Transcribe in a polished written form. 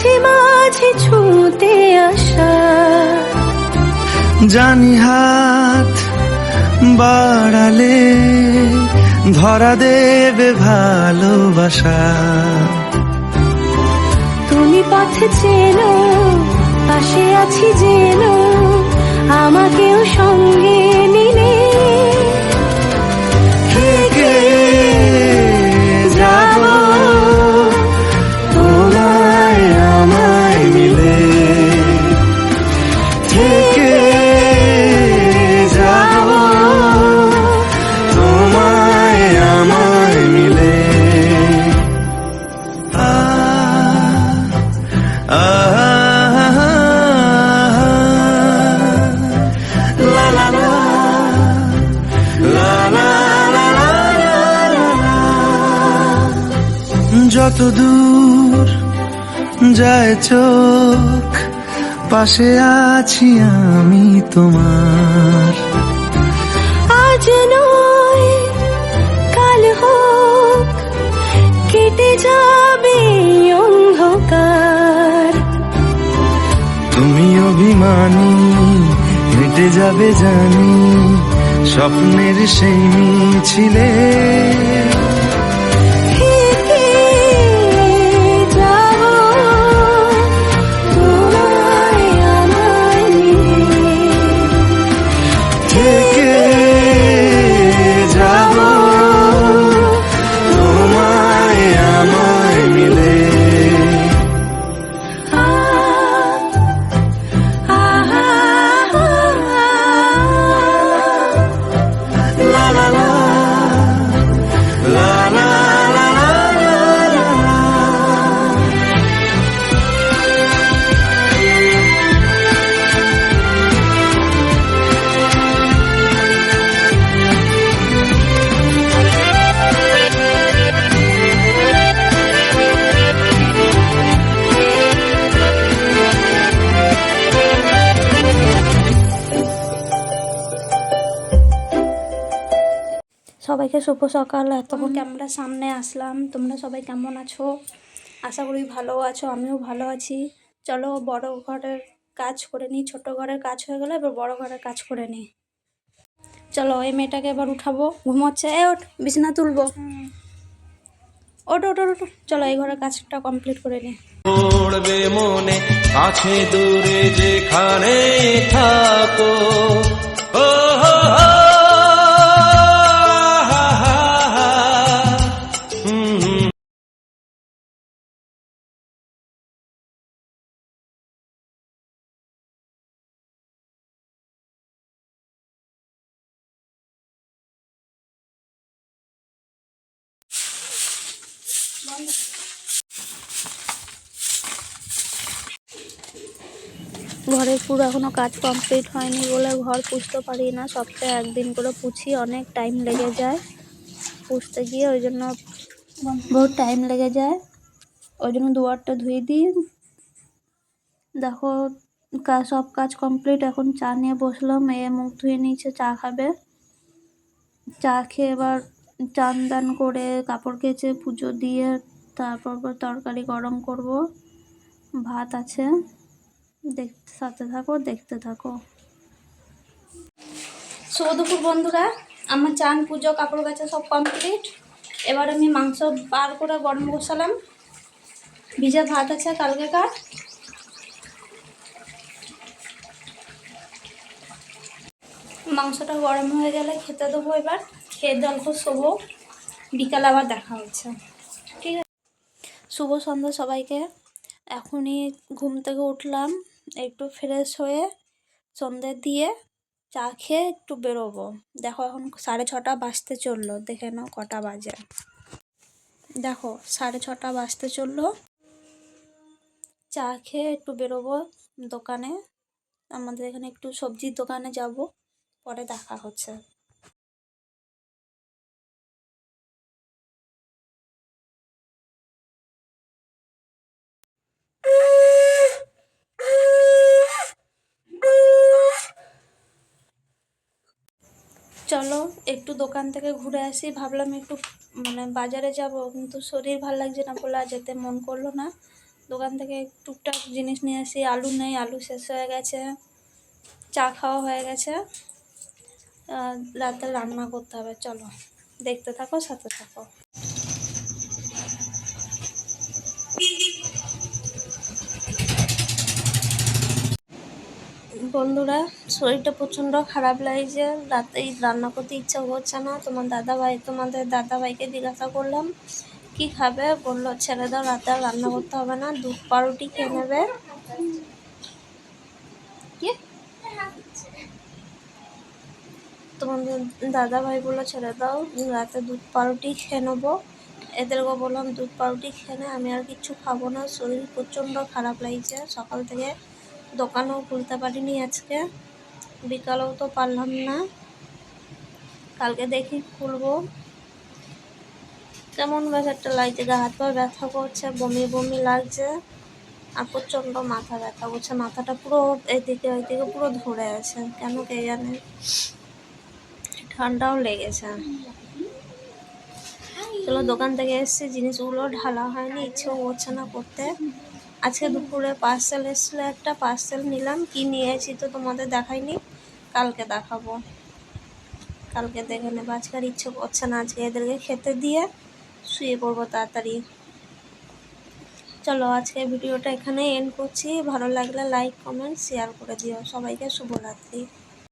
মাঝে মাঝে ছুঁতে আসা। জানি হাত বাড়ালে ধরা দেবে ভালোবাসা। তুমি পথ চেনো, পাশে আছি যেন, আমাকেও সঙ্গে নিলে থেকে যাব তোমায় আমায় মিলে, থেকে যাব তোমায় আমায় মিলে। লা লা লা লা লা লা লা। যত দূর যায় চোখ, পাশে আছি আমি তোমার। আজ নয় কাল হোক, কেটে যাবে অন্ধকার। তুমি অভিমানী, হেঁটে যাবে জানি, স্বপ্নের সেই মিছিলে। থেকে যাব তোমায় আমায় মিলে, থেকে যাব তোমায় আমায় মিলে। লা লা লা লা লা লা লা লা। সবাইকে শুভ সকাল। এতক্ষণ ক্যামেরার সামনে আসলাম। তোমরা সবাই কেমন আছো? আশা করি ভালো আছো, আমিও ভালো আছি। চলো বড় ঘরের কাজ করে নিই। ছোট ঘরের কাজ হয়ে গেলে এবার বড় ঘরের কাজ করে নিই। চলো এই মেয়েটাকে এবার উঠাবো, ঘুমোচ্ছে। ওঠ, বিছানা তুলবো। ওঠ ওঠ ওঠ। চলো এই ঘরের কাজটা কমপ্লিট করে নিই। পড়বে মনে, কাছে দূরে যেখানে থাকো। ও হো হো, হা হা হা। ঘরের পুরো এখনো কাজ কমপ্লিট হয়নি বলে ঘর পুছতে পারি না। সপ্তাহে একদিন করে পুছি, অনেক টাইম লেগে যায় পুছতে গিয়ে, ওই জন্য বহুত টাইম লেগে যায়। ওই জন্য দুয়ারটা ধুয়ে দিই। দেখো সব কাজ কমপ্লিট। এখন চা নিয়ে বসলাম। মেয়ে মুখ ধুয়ে নিয়েছে, চা খাবে। চা খেয়ে এবার চান দান করে কাপড় কেচে পুজো দিয়ে তারপর তরকারি গরম করব। ভাত আছে, সাথে থাকো, দেখতে থাকো। শুভ দুপুর বন্ধুরা। আমার চান পুজো কাপড় কাচা সব কমপ্লিট। এবার আমি মাংস বার করে গরম বসালাম। ভিজা ভাত আছে কালকেকার। মাংসটা গরম হয়ে গেলে খেতে দেবো। এবার খেয়ে অল্প শোবো, বিকালে আবার দেখা হচ্ছে। ঠিক আছে, শুভ সন্ধ্যা সবাইকে। এখনই ঘুম থেকে উঠলাম, একটু ফ্রেশ হয়ে সন্ধে দিয়ে চা খেয়ে একটু বেরোবো। দেখো এখন 6:30 বাজতে চললো, দেখে নাও কটা বাজে। দেখো 6:30 বাজতে চললো। চা খেয়ে একটু বেরোবো দোকানে, আমাদের এখানে একটু সবজির দোকানে যাব, পরে দেখা হচ্ছে। চলো একটু দোকান থেকে ঘুরে আসি। ভাবলাম একটু বাজারে যাব, কিন্তু শরীর ভালো লাগছে না বলে আর যেতে মন করলো না। দোকান থেকে টুকটাক জিনিস নিয়ে আসি। আলু নেই, আলু শেষ হয়ে গেছে, চা খাওয়া হয়ে গেছে। রাতে রান্না করতে হবে, চলো দেখতে থাকো, সাথে থাকো। বন্ধুরা, শরীরটা প্রচণ্ড খারাপ লাগছে, রাতেই রান্না করতে ইচ্ছা করছে না। তোমাদের দাদাভাইকে জিজ্ঞাসা করলাম কি খাবে, বললো ছেড়ে দাও, রাতে আর রান্না করতে হবে না, দুধ পাউরুটি খেয়ে নেবে। কি তোমাদের দাদাভাই বললো ছেড়ে দাও, রাতে দুধ পাউরুটি খেয়ে নেবো। এদেরকে বললাম দুধ পাউরুটি খেয়ে নে, আমি আর কিচ্ছু খাবো না, শরীর প্রচণ্ড খারাপ লাগছে। সকাল থেকে দোকানও খুলতে পারিনি, আজকে বিকালেও তো পারলাম না, কালকে দেখি খুলবো। কেমন বেশ একটা লাগছে, গা হাত পা ব্যথা করছে, বমি বমি লাগছে, আর প্রচণ্ড মাথা ব্যথা করছে। মাথাটা পুরো এদিকে ওইদিকে পুরো ধরে আছে, কেন কে জানে। ঠান্ডাও লেগেছে। চলো, দোকান থেকে এসেছি, জিনিসগুলো ঢালা হয়নি, ইচ্ছেও করছে না করতে। আজকে দুপুরে পার্সেল এসেছিলো, একটা পার্সেল নিলাম। কি নিয়েছি তো তোমাদের দেখাইনি, কালকে দেখাবো, কালকে দেখে নেবো। আজকে আর ইচ্ছে করছে না, আজকে এদেরকে খেতে দিয়ে শুয়ে পড়বো তাড়াতাড়ি। চলো, আজকে ভিডিওটা এখানে এন্ড করছি। ভালো লাগলে লাইক, কমেন্ট, শেয়ার করে দিও। সবাইকে শুভরাত্রি।